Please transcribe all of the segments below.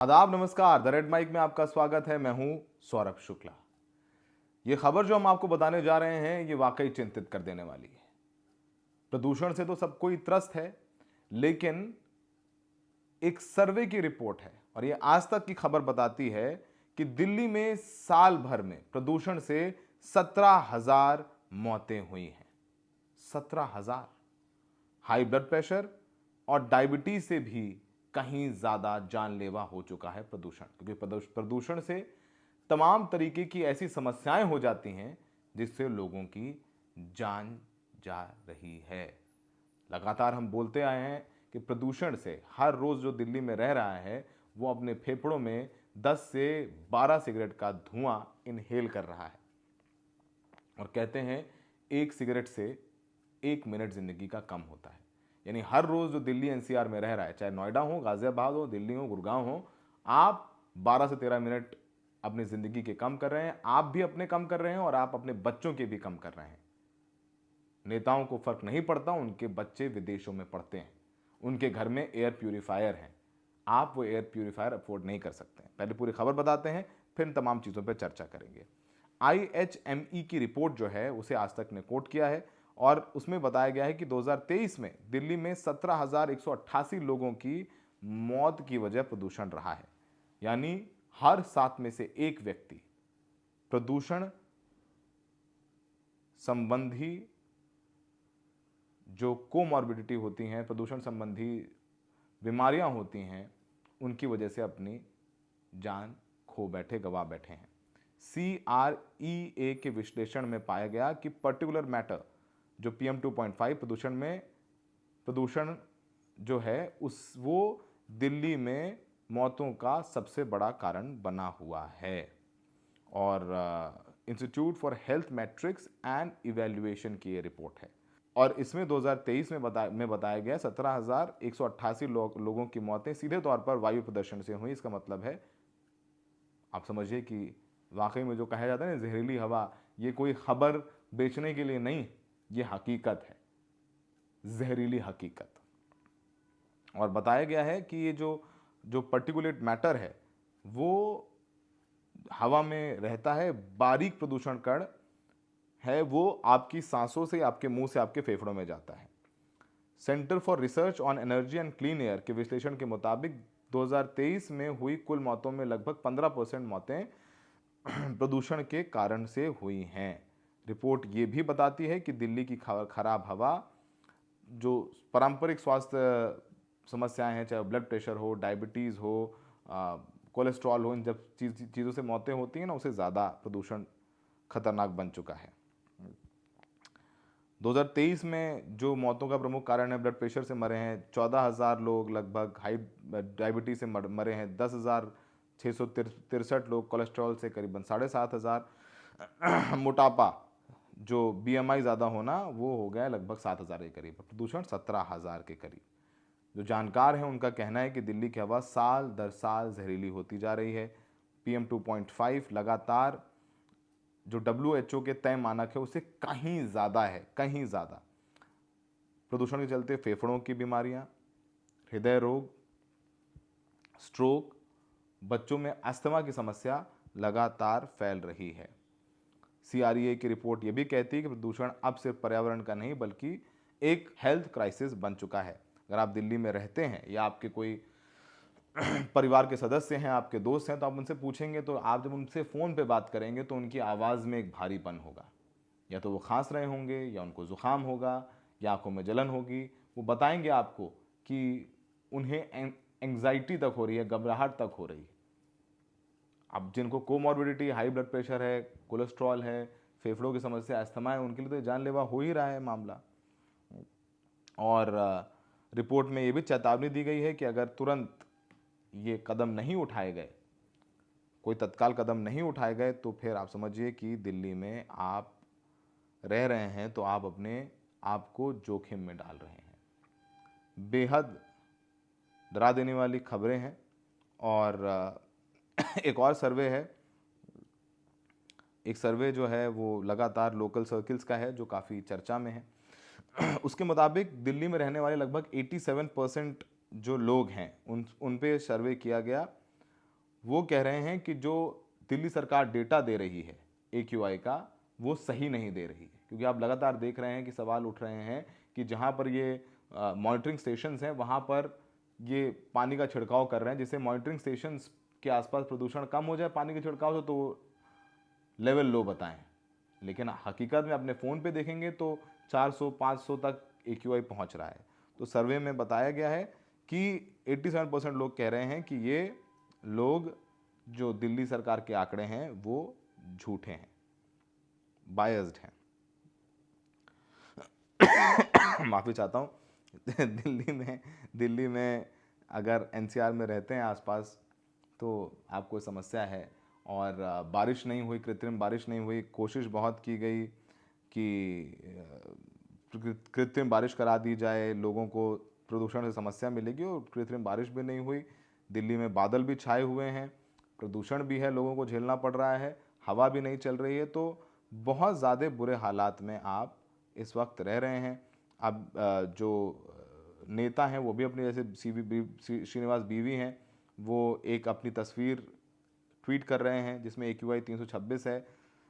आदाब, नमस्कार। The red mic में आपका स्वागत है। मैं हूं सौरभ शुक्ला। ये खबर जो हम आपको बताने जा रहे हैं ये वाकई चिंतित कर देने वाली है। प्रदूषण से तो सब कोई त्रस्त है, लेकिन एक सर्वे की रिपोर्ट है और ये आज तक की खबर बताती है कि दिल्ली में साल भर में प्रदूषण से 17,000 मौतें हुई हैं। 17,000। हाई ब्लड प्रेशर और डायबिटीज से भी कहीं ज्यादा जानलेवा हो चुका है प्रदूषण, क्योंकि प्रदूषण से तमाम तरीके की ऐसी समस्याएं हो जाती हैं जिससे लोगों की जान जा रही है। लगातार हम बोलते आए हैं कि प्रदूषण से हर रोज जो दिल्ली में रह रहा है वो अपने फेफड़ों में 10 से 12 सिगरेट का धुआं इनहेल कर रहा है और कहते हैं एक सिगरेट से 1 मिनट जिंदगी का कम होता है। यानी हर रोज जो दिल्ली एनसीआर में रह रहा है, चाहे नोएडा हो, गाजियाबाद हो, दिल्ली हो, गुड़गांव हो, आप 12 से 13 मिनट अपनी जिंदगी के कम कर रहे हैं। आप भी अपने कम कर रहे हैं और आप अपने बच्चों के भी कम कर रहे हैं। नेताओं को फर्क नहीं पड़ता, उनके बच्चे विदेशों में पढ़ते हैं, उनके घर में एयर प्यूरिफायर है। आप वो एयर प्यूरिफायर अफोर्ड नहीं कर सकते हैं। पहले पूरी खबर बताते हैं, फिर इन तमाम चीज़ों पर चर्चा करेंगे। IHME की रिपोर्ट जो है उसे आज तक ने कोट किया है और उसमें बताया गया है कि 2023 में दिल्ली में 17,188 लोगों की मौत की वजह प्रदूषण रहा है। यानी हर 7 में से एक व्यक्ति प्रदूषण संबंधी जो कोमॉर्बिडिटी होती हैं, प्रदूषण संबंधी बीमारियां होती हैं, उनकी वजह से अपनी जान खो बैठे, गवा बैठे हैं। CREA के विश्लेषण में पाया गया कि पर्टिकुलर मैटर जो PM 2.5 प्रदूषण जो है वो दिल्ली में मौतों का सबसे बड़ा कारण बना हुआ है। और institute for health matrix and evaluation की ये रिपोर्ट है और इसमें 2023 में बताया गया 17,188 लोगों की मौतें सीधे तौर पर वायु प्रदूषण से हुई। इसका मतलब है, आप समझिए कि वाकई में जो कहा जाता है ना जहरीली हवा, ये कोई खबर बेचने के लिए नहीं, ये हकीकत है, जहरीली हकीकत। और बताया गया है कि ये जो पर्टिकुलेट मैटर है वो हवा में रहता है, बारीक प्रदूषण कण है, वो आपकी सांसों से, आपके मुंह से, आपके फेफड़ों में जाता है। Centre for research on energy and clean air के विश्लेषण के मुताबिक 2023 में हुई कुल मौतों में लगभग 15% मौतें प्रदूषण के कारण से हुई हैं। रिपोर्ट ये भी बताती है कि दिल्ली की खराब हवा, जो पारंपरिक स्वास्थ्य समस्याएं हैं, चाहे ब्लड प्रेशर हो, डायबिटीज़ हो, कोलेस्ट्रॉल हो, इन जब चीज़ों से मौतें होती हैं ना, उससे ज़्यादा प्रदूषण खतरनाक बन चुका है। 2023 में जो मौतों का प्रमुख कारण है, ब्लड प्रेशर से मरे हैं 14,000 लोग, लगभग हाई डायबिटीज से मरे हैं 10,663 लोग, कोलेस्ट्रॉल से करीबन 7,500, मोटापा जो BMI ज़्यादा होना वो हो गया लगभग 7,000 के करीब, प्रदूषण 17,000 के करीब। जो जानकार हैं उनका कहना है कि दिल्ली की हवा साल दर साल जहरीली होती जा रही है। PM 2.5 लगातार जो WHO के तय मानक है उससे कहीं ज़्यादा है, कहीं ज़्यादा। प्रदूषण के चलते फेफड़ों की बीमारियां, हृदय रोग, स्ट्रोक, बच्चों में अस्थमा की समस्या लगातार फैल रही है। CREA की रिपोर्ट यह भी कहती है कि प्रदूषण अब सिर्फ पर्यावरण का नहीं बल्कि एक हेल्थ क्राइसिस बन चुका है। अगर आप दिल्ली में रहते हैं या आपके कोई परिवार के सदस्य हैं, आपके दोस्त हैं, तो आप उनसे पूछेंगे, तो आप जब उनसे फ़ोन पे बात करेंगे तो उनकी आवाज़ में एक भारीपन होगा। या तो वो खांस रहे होंगे, या उनको ज़ुकाम होगा, या आंखों में जलन होगी। वो बताएंगे आपको कि उन्हें एंग्जाइटी तक हो रही है, घबराहट तक हो रही है। अब जिनको कोमॉर्बिडिटी, हाई ब्लड प्रेशर है, कोलेस्ट्रॉल है, फेफड़ों की समस्या, अस्थमा है, उनके लिए तो जानलेवा हो ही रहा है मामला। और रिपोर्ट में ये भी चेतावनी दी गई है कि अगर तुरंत ये कदम नहीं उठाए गए, कोई तत्काल कदम नहीं उठाए गए, तो फिर आप समझिए कि दिल्ली में आप रह रहे हैं तो आप अपने आप को जोखिम में डाल रहे हैं। बेहद डरा देने वाली खबरें हैं। और एक और सर्वे है, एक सर्वे जो है वो लगातार लोकल सर्किल्स का है जो काफ़ी चर्चा में है। उसके मुताबिक दिल्ली में रहने वाले लगभग 87% जो लोग हैं उन पे सर्वे किया गया वो कह रहे हैं कि जो दिल्ली सरकार डेटा दे रही है AQI का, वो सही नहीं दे रही है। क्योंकि आप लगातार देख रहे हैं कि सवाल उठ रहे हैं कि जहाँ पर ये मॉनिटरिंग स्टेशंस हैं वहाँ पर ये पानी का छिड़काव कर रहे हैं, जिससे मॉनिटरिंग स्टेशंस के आसपास प्रदूषण कम हो जाए पानी के छिड़काव से, तो लेवल लो बताएं। लेकिन हकीकत में अपने फ़ोन पे देखेंगे तो 400-500 तक AQI पहुंच रहा है। तो सर्वे में बताया गया है कि 87% लोग कह रहे हैं कि ये लोग जो दिल्ली सरकार के आंकड़े हैं वो झूठे हैं, बायस्ड हैं। माफ़ी चाहता हूँ। दिल्ली में अगर NCR में रहते हैं आसपास तो आपको समस्या है। और बारिश नहीं हुई, कृत्रिम बारिश नहीं हुई। कोशिश बहुत की गई कि कृत्रिम बारिश करा दी जाए, लोगों को प्रदूषण से समस्या मिलेगी, और कृत्रिम बारिश भी नहीं हुई। दिल्ली में बादल भी छाए हुए हैं, प्रदूषण भी है, लोगों को झेलना पड़ रहा है, हवा भी नहीं चल रही है। तो बहुत ज़्यादा बुरे हालात में आप इस वक्त रह रहे हैं। अब जो नेता हैं वो भी अपनी, जैसे श्रीनिवास बीवी हैं, वो एक अपनी तस्वीर ट्वीट कर रहे हैं जिसमें AQI 326 है।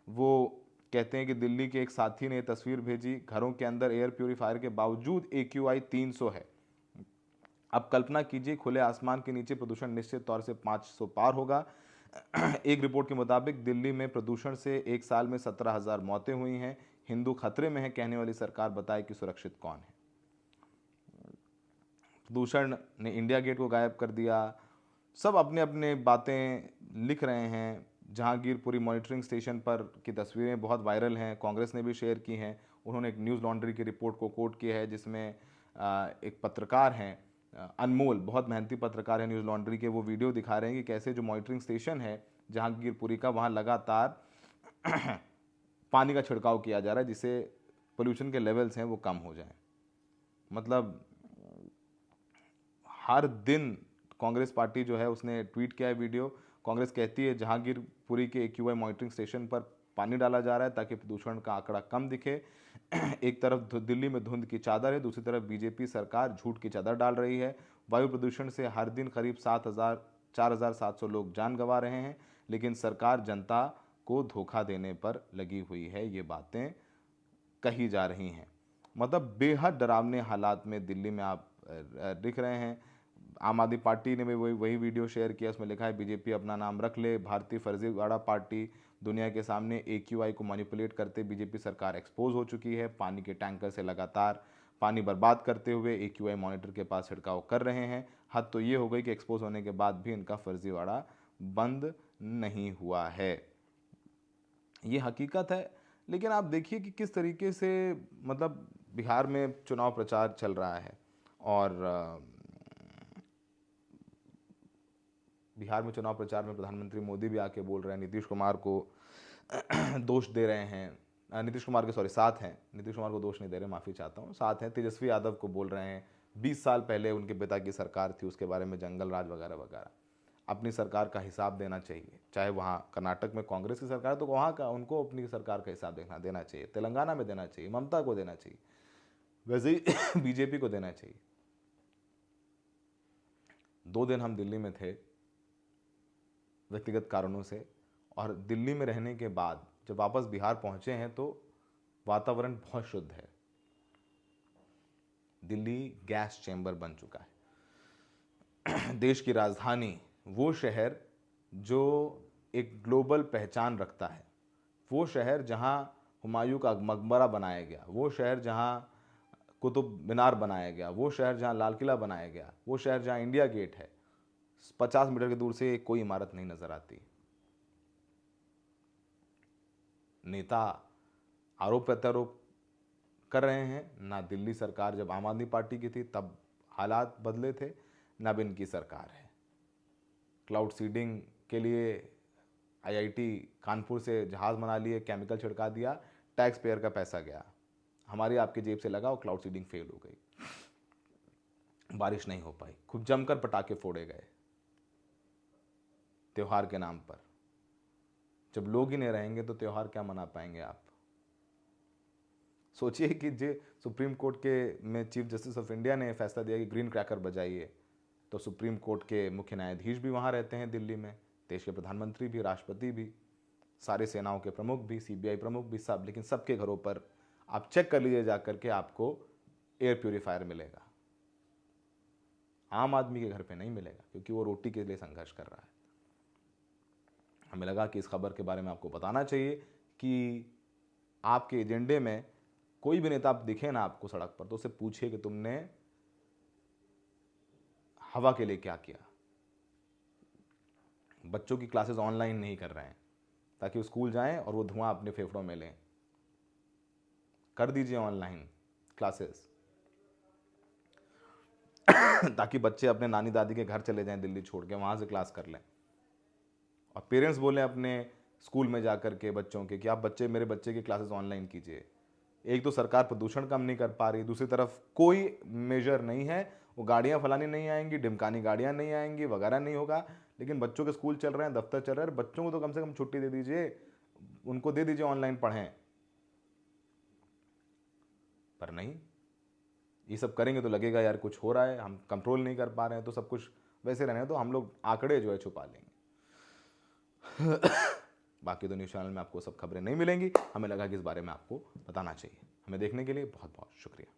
वो कहते हैं कि दिल्ली के एक साथी ने ये तस्वीर भेजी, घरों के अंदर एयर प्योरीफायर के बावजूद AQI 300 है। अब कल्पना कीजिए, खुले आसमान के नीचे प्रदूषण निश्चित तौर से 500 पार होगा। एक रिपोर्ट के मुताबिक दिल्ली में प्रदूषण से एक साल में 17,000 मौतें हुई हैं। हिंदू खतरे में है कहने वाली सरकार बताए कि सुरक्षित कौन है। प्रदूषण ने इंडिया गेट को गायब कर दिया। सब अपने अपने बातें लिख रहे हैं। जहांगीरपुरी मॉनिटरिंग स्टेशन पर की तस्वीरें बहुत वायरल हैं, कांग्रेस ने भी शेयर की हैं। उन्होंने एक न्यूज़ लॉन्ड्री की रिपोर्ट को कोट किया है जिसमें एक पत्रकार हैं, अनमोल, बहुत मेहनती पत्रकार है न्यूज़ लॉन्ड्री के, वो वीडियो दिखा रहे हैं कि कैसे जो मॉनिटरिंग स्टेशन है जहांगीरपुरी का, वहाँ लगातार पानी का छिड़काव किया जा रहा है जिससे पोल्यूशन के लेवल्स हैं वो कम हो जाएं। मतलब हर दिन कांग्रेस पार्टी जो है उसने ट्वीट किया है वीडियो। कांग्रेस कहती है जहांगीरपुरी के AQI मॉनिटरिंग स्टेशन पर पानी डाला जा रहा है ताकि प्रदूषण का आंकड़ा कम दिखे। एक तरफ दिल्ली में धुंध की चादर है, दूसरी तरफ बीजेपी सरकार झूठ की चादर डाल रही है। वायु प्रदूषण से हर दिन करीब 4,700 लोग जान गंवा रहे हैं, लेकिन सरकार जनता को धोखा देने पर लगी हुई है, ये बातें कही जा रही हैं। मतलब बेहद डरावने हालात में दिल्ली में आप दिख रहे हैं। आम आदमी पार्टी ने भी वही वीडियो शेयर किया, उसमें लिखा है बीजेपी अपना नाम रख ले, भारतीय फर्जीवाड़ा पार्टी, दुनिया के सामने AQI को मैनिपुलेट करते बीजेपी सरकार एक्सपोज हो चुकी है। पानी के टैंकर से लगातार पानी बर्बाद करते हुए AQI मॉनिटर के पास छिड़काव कर रहे हैं। हद तो ये हो गई कि एक्सपोज होने के बाद भी इनका फर्जीवाड़ा बंद नहीं हुआ है। ये हकीकत है। लेकिन आप देखिए कि किस तरीके से मतलब बिहार में चुनाव प्रचार चल रहा है, और बिहार में चुनाव प्रचार में प्रधानमंत्री मोदी भी आके बोल रहे हैं, नीतीश कुमार को दोष दे रहे हैं। नीतीश कुमार के साथ हैं, नीतीश कुमार को दोष नहीं दे रहे, माफ़ी चाहता हूँ, साथ हैं। तेजस्वी यादव को बोल रहे हैं 20 साल पहले उनके पिता की सरकार थी, उसके बारे में जंगल राज वगैरह वगैरह। अपनी सरकार का हिसाब देना चाहिए। चाहे वहाँ कर्नाटक में कांग्रेस की सरकार है तो वहाँ का उनको अपनी सरकार का हिसाब देना चाहिए। तेलंगाना में देना चाहिए, ममता को देना चाहिए, वैसे ही बीजेपी को देना चाहिए। 2 दिन हम दिल्ली में थे व्यक्तिगत कारणों से, और दिल्ली में रहने के बाद जब वापस बिहार पहुंचे हैं तो वातावरण बहुत शुद्ध है। दिल्ली गैस चैम्बर बन चुका है। देश की राजधानी, वो शहर जो एक ग्लोबल पहचान रखता है, वो शहर जहां हुमायूं का मकबरा बनाया गया, वो शहर जहां कुतुब मीनार बनाया गया, वो शहर जहां लाल किला बनाया गया, वो शहर जहां इंडिया गेट है, 50 मीटर की दूर से कोई इमारत नहीं नजर आती। नेता आरोप प्रत्यारोप कर रहे हैं। ना दिल्ली सरकार जब आम आदमी पार्टी की थी तब हालात बदले थे, ना अब इनकी सरकार है। क्लाउड सीडिंग के लिए IIT कानपुर से जहाज़ बना लिए, केमिकल छिड़का दिया, टैक्स पेयर का पैसा गया, हमारी आपकी जेब से लगा और क्लाउड सीडिंग फेल हो गई। बारिश नहीं हो पाई, खूब जमकर पटाखे फोड़े गए त्योहार के नाम पर। जब लोग ही नहीं रहेंगे तो त्योहार क्या मना पाएंगे आप? सोचिए कि जो सुप्रीम कोर्ट के में चीफ जस्टिस ऑफ इंडिया ने फैसला दिया कि ग्रीन क्रैकर बजाइए, तो सुप्रीम कोर्ट के मुख्य न्यायाधीश भी वहाँ रहते हैं दिल्ली में, देश के प्रधानमंत्री भी, राष्ट्रपति भी, सारी सेनाओं के प्रमुख भी, सीबीआई प्रमुख भी, सब, लेकिन सबके घरों पर आप चेक कर लीजिए जाकर के, आपको एयर प्यूरीफायर मिलेगा। आम आदमी के घर पे नहीं मिलेगा, क्योंकि वो रोटी के लिए संघर्ष कर रहा है। हमें लगा कि इस खबर के बारे में आपको बताना चाहिए कि आपके एजेंडे में कोई भी नेता आप दिखे ना आपको सड़क पर, तो उससे पूछिए कि तुमने हवा के लिए क्या किया। बच्चों की क्लासेस ऑनलाइन नहीं कर रहे हैं ताकि वो स्कूल जाएं और वो धुआं अपने फेफड़ों में लें। कर दीजिए ऑनलाइन क्लासेस ताकि बच्चे अपने नानी दादी के घर चले जाएं दिल्ली छोड़ के, वहां से क्लास कर लें। और पेरेंट्स बोले अपने स्कूल में जाकर के बच्चों के कि आप मेरे बच्चे की क्लासेस ऑनलाइन कीजिए। एक तो सरकार प्रदूषण कम नहीं कर पा रही, दूसरी तरफ कोई मेजर नहीं है, वो गाड़ियां फलानी नहीं आएंगी, ढिमकानी गाड़ियां नहीं आएंगी, वगैरह नहीं होगा। लेकिन बच्चों के स्कूल चल रहे हैं, दफ्तर चल रहे हैं, बच्चों को तो कम से कम छुट्टी दे दीजिए, उनको दे दीजिए ऑनलाइन पढ़ें। पर नहीं, ये सब करेंगे तो लगेगा यार कुछ हो रहा है, हम कंट्रोल नहीं कर पा रहे हैं, तो सब कुछ वैसे रहने तो हम लोग आंकड़े जो है छुपा लेंगे। बाकी तो न्यूज़ चैनल में आपको सब खबरें नहीं मिलेंगी, हमें लगा कि इस बारे में आपको बताना चाहिए। हमें देखने के लिए बहुत बहुत शुक्रिया।